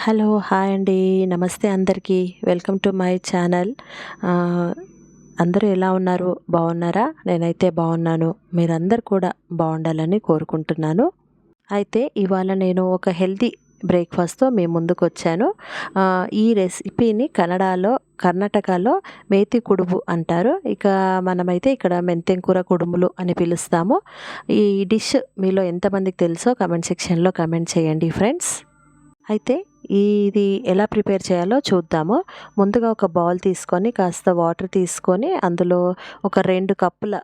Hello, hi అండి. నమస్తే అందరికీ. Welcome to my channel. అందరూ ఎలా ఉన్నారు? బాగున్నారా? నేనైతే బాగున్నాను. మీరందరూ కూడా బాగుండాలని కోరుకుంటున్నాను. అయితే ఇవాళ నేను ఒక హెల్తీ బ్రేక్‌ఫాస్ట్‌తో మీ ముందుకొచ్చాను. ఈ రెసిపీని కర్ణాటకలో మేతి కుడుము అంటారు. ఇక మనమైతే ఇక్కడ మెంతెం కూర కుడుములు అని పిలుస్తాము. ఈ డిష్ మీలో ఎంతమందికి తెలుసో కామెంట్ సెక్షన్‌లో కామెంట్ చేయండి ఫ్రెండ్స్. అయితే ఇది ఎలా ప్రిపేర్ చేయాలో చూద్దాము. ముందుగా ఒక బౌల్ తీసుకొని కాస్త వాటర్ తీసుకొని అందులో ఒక 2 కప్పుల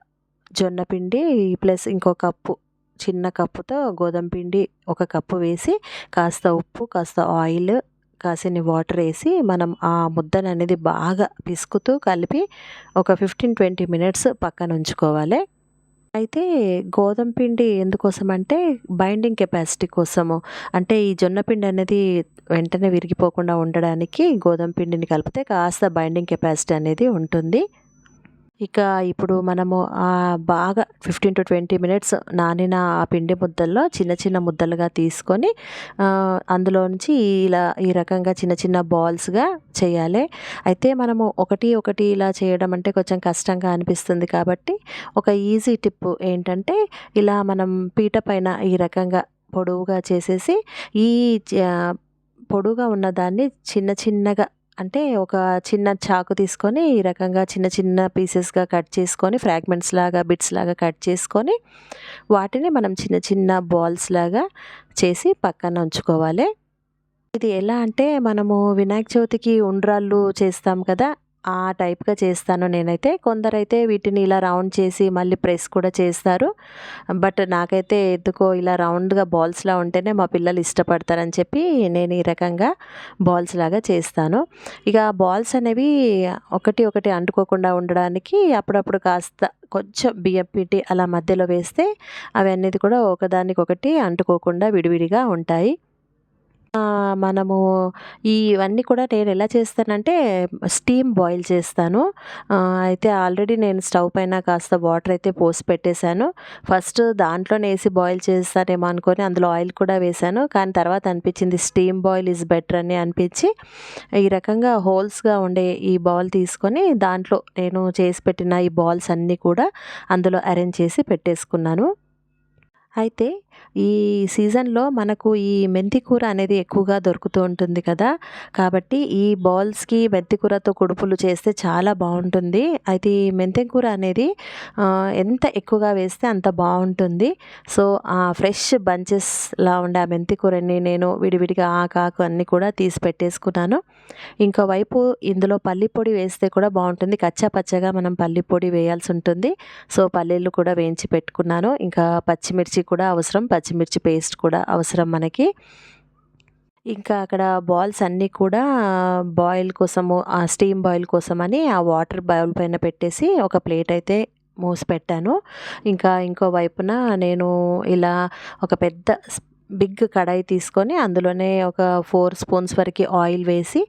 జొన్న పిండి ప్లస్ ఇంకో కప్పు చిన్న కప్పుతో గోధుమ పిండి ఒక కప్పు వేసి కాస్త ఉప్పు, కాస్త ఆయిల్, కాసిన్ని వాటర్ వేసి మనం ఆ ముద్దననేది బాగా పిసుకుతూ కలిపి ఒక 15-20 మినిట్స్ పక్కన ఉంచుకోవాలి. అయితే గోధుమ పిండి ఎందుకోసమంటే బైండింగ్ కెపాసిటీ కోసము. అంటే ఈ జొన్న పిండి అనేది వెంటనే విరిగిపోకుండా ఉండడానికి గోధుమ పిండిని కలిపితే కాస్త బైండింగ్ కెపాసిటీ అనేది ఉంటుంది. ఇక ఇప్పుడు మనము బాగా 15-20 మినిట్స్ నానిన ఆ పిండి ముద్దల్లో చిన్న చిన్న ముద్దలుగా తీసుకొని అందులోంచి ఈ రకంగా చిన్న చిన్న బాల్స్‌గా చేయాలి. అయితే మనము ఒకటి ఒకటి ఇలా చేయడం అంటే కొంచెం కష్టంగా అనిపిస్తుంది కాబట్టి ఒక ఈజీ టిప్ ఏంటంటే ఇలా మనం పీట పైన ఈ రకంగా పొడవుగా చేసేసి ఈ చ పొడువుగా ఉన్నదాన్ని చిన్న చిన్నగా అంటే ఒక చిన్న చాకు తీసుకొని ఈ రకంగా చిన్న చిన్న పీసెస్‌గా కట్ చేసుకొని ఫ్రాగ్మెంట్స్ లాగా, బిట్స్ లాగా కట్ చేసుకొని వాటిని మనం చిన్న చిన్న బాల్స్ లాగా చేసి పక్కన ఉంచుకోవాలి. ఇది ఎలా అంటే మనము వినాయక చవితికి ఉండ్రాళ్ళు చేస్తాం కదా! ఆ టైప్‌గా చేస్తాను నేనైతే. కొందరైతే వీటిని ఇలా రౌండ్ చేసి మళ్ళీ ప్రెస్ కూడా చేస్తారు. బట్ నాకైతే ఎందుకో ఇలా రౌండ్‌గా బాల్స్‌లా ఉంటేనే మా పిల్లలు ఇష్టపడతారని చెప్పి నేను ఈ రకంగా బాల్స్ లాగా చేస్తాను. ఇక బాల్స్ అనేవి ఒకటి ఒకటి అంటుకోకుండా ఉండడానికి అప్పుడప్పుడు కాస్త కొంచెం బియ్యం పిండి అలా మధ్యలో వేస్తే అవి అనేది కూడా ఒకదానికొకటి అంటుకోకుండా విడివిడిగా ఉంటాయి. మనము ఇవన్నీ కూడా నేనెలా చేస్తానంటే స్టీమ్ బాయిల్ చేస్తాను. అయితే ఆల్రెడీ నేను స్టవ్ పైన కాస్త వాటర్ అయితే పోసి పెట్టేశాను. ఫస్ట్ దాంట్లోనే ఏసి బాయిల్ చేస్తానేమో అనుకోని అందులో ఆయిల్ కూడా వేశాను. కానీ తర్వాత అనిపించింది స్టీమ్ బాయిల్ ఈజ్ బెటర్ అని అనిపించి ఈ రకంగా హోల్స్‌గా ఉండే ఈ బౌల్ తీసుకొని దాంట్లో నేను చేసి పెట్టిన ఈ బాల్స్ అన్నీ కూడా అందులో అరేంజ్ చేసి పెట్టేసుకున్నాను. అయితే ఈ సీజన్‌లో మనకు ఈ మెంతి కూర అనేది ఎక్కువగా దొరుకుతూ ఉంటుంది కదా! కాబట్టి ఈ బాల్స్‌కి మెంతి కూరతో కుడుపులు చేస్తే చాలా బావుంటుంది. అయితే ఈ మెంతెం కూర అనేది ఎంత ఎక్కువగా వేస్తే అంత బావుంటుంది. సో, ఫ్రెష్ బంచెస్‌లా ఉండే ఆ మెంతి కూరని నేను విడివిడిగా ఆకు అన్నీ కూడా తీసి పెట్టేసుకున్నాను. ఇంకో వైపు ఇందులో పల్లి పొడి వేస్తే కూడా బావుంటుంది. కచ్చా పచ్చాగా మనం పల్లి పొడి వేయాల్సుంటుంది. సో, పల్లీలు కూడా వేయించి పెట్టుకున్నాను. ఇంకా పచ్చిమిర్చి కూడా అవసరం. పచ్చిమిర్చి పేస్ట్ కూడా అవసరం మనకి. ఇంకా అక్కడ బాల్స్ అన్నీ కూడా బాయిల్ కోసము స్టీమ్ బాయిల్ కోసమని ఆ వాటర్ బౌల్ పైన పెట్టేసి ఒక ప్లేట్ అయితే మూసి పెట్టాను. ఇంకా ఇంకో వైపున నేను ఇలా ఒక పెద్ద బిగ్ కడాయి తీసుకొని అందులోనే ఒక 4 స్పూన్స్ వరకి ఆయిల్ వేసి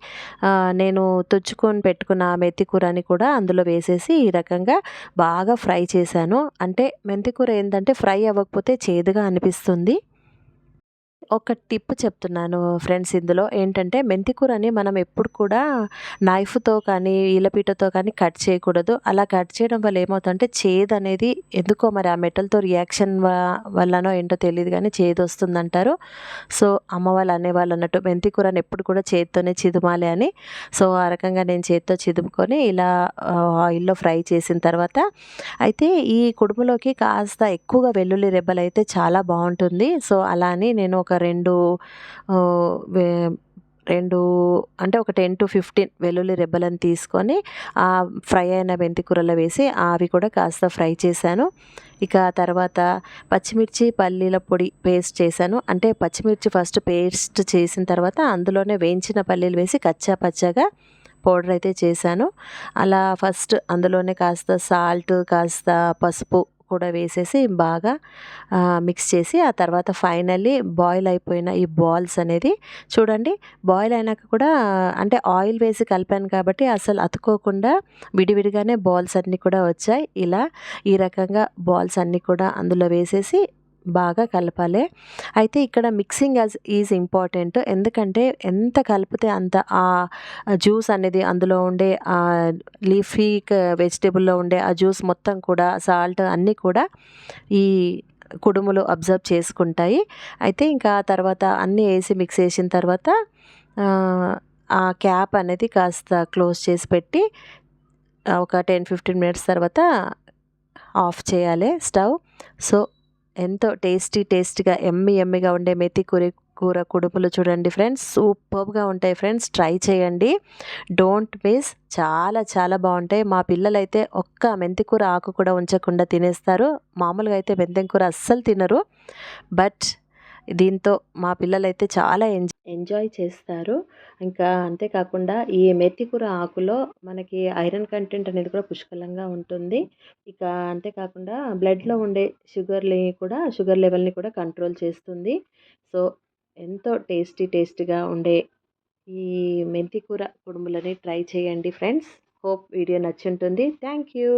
నేను తుడుచుకొని పెట్టుకున్న మెంతి కూరని కూడా అందులో వేసేసి ఈ రకంగా బాగా ఫ్రై చేశాను. అంటే మెంతి కూర ఏందంటే ఫ్రై అవ్వకపోతే చేదుగా అనిపిస్తుంది. ఒక టిప్ చెప్తున్నాను ఫ్రెండ్స్ ఇందులో. ఏంటంటే మెంతి కూరని మనం ఎప్పుడు కూడా నైఫ్‌తో కానీ, ఈలపీటతో కానీ కట్ చేయకూడదు. అలా కట్ చేయడం వల్ల ఏమవుతుందంటే చేదనేది ఎందుకో మరి ఆ మెటల్‌తో రియాక్షన్ వల్లనో ఏంటో తెలీదు గానీ చేదొస్తుందంటారు. సో, అమ్మ వాళ్ళు అనేవాళ్ళన్నట్టు మెంతి కూరని ఎప్పుడు కూడా చేత్తోనే చిదుమాలి అని. సో, ఆ రకంగా నేను చేత్తో చిదుముకొని ఇలా ఆయిల్‌లో ఫ్రై చేసిన తర్వాత అయితే ఈ కుడుములోకి కాస్త ఎక్కువగా వెల్లుల్లి రెబ్బలైతే చాలా బావుంటుంది. సో, అలా అని నేను ఒక 2 ఆహ్, వే 2 అంటే ఒక 10-15 వెల్లుల్లి రెబ్బలను తీసుకొని ఫ్రై అయిన మెంతి కూరలో వేసి అవి కూడా కాస్త ఫ్రై చేశాను. ఇక తర్వాత పచ్చిమిర్చి, పల్లీల పొడి పేస్ట్ చేశాను. అంటే పచ్చిమిర్చి ఫస్ట్ పేస్ట్ చేసిన తర్వాత అందులోనే వేయించిన పల్లీలు వేసి కచ్చా పచ్చాగా పౌడర్ అయితే చేశాను. అలా ఫస్ట్ అందులోనే కాస్త సాల్ట్, కాస్త పసుపు కూడా వేసేసి బాగా మిక్స్ చేసి ఆ తర్వాత ఫైనల్లీ బాయిల్ అయిపోయిన ఈ బాల్స్ అనేది చూడండి బాయిల్ అయినాక కూడా అంటే ఆయిల్ వేసి కలిపాను కాబట్టి అసలు అతుక్కోకుండా విడివిడిగానే బాల్స్ అన్నీ కూడా వచ్చాయి. ఇలా ఈ రకంగా బాల్స్ అన్నీ కూడా అందులో వేసేసి బాగా కలపాలి. అయితే ఇక్కడ మిక్సింగ్ ఈజ్ ఇంపార్టెంట్. ఎందుకంటే ఎంత కలిపితే అంత జ్యూస్ అనేది అందులో ఉండే లీఫీ వెజిటబుల్‌లో ఉండే ఆ జ్యూస్ మొత్తం కూడా సాల్ట్ అన్నీ కూడా ఈ కుడుములు అబ్జర్వ్ చేసుకుంటాయి. అయితే ఇంకా తర్వాత అన్నీ ఏసి మిక్స్ చేసిన తర్వాత ఆ క్యాప్ అనేది కాస్త క్లోజ్ చేసి పెట్టి ఒక 10-15 మినిట్స్ తర్వాత ఆఫ్ చేయాలి స్టవ్. సో, ఎంతో టేస్టీగా యమ్మీగా ఉండే మెంతి కూర కుడుములు చూడండి ఫ్రెండ్స్. సూపర్బ్‌గా ఉంటాయి ఫ్రెండ్స్. ట్రై చేయండి. Don't miss. చాలా బావుంటాయి. మా పిల్లలైతే ఒక్క మెంతి కూర ఆకు కూడా ఉంచకుండా తినేస్తారు. మామూలుగా అయితే మెంతి కూర అస్సలు తినరు. బట్ దీంతో మా పిల్లలైతే చాలా ఎంజాయ్ చేస్తారు. ఇంకా అంతేకాకుండా ఈ మెంతి కూర ఆకులో మనకి ఐరన్ కంటెంట్ అనేది కూడా పుష్కలంగా ఉంటుంది. ఇక అంతేకాకుండా బ్లడ్‌లో ఉండే షుగర్ లెవెల్‌ని కూడా కంట్రోల్ చేస్తుంది. సో, ఎంతో టేస్టీగా ఉండే ఈ మెంతి కూర కుడుములని ట్రై చేయండి ఫ్రెండ్స్. హోప్ వీడియో నచ్చుంటుంది. Thank you.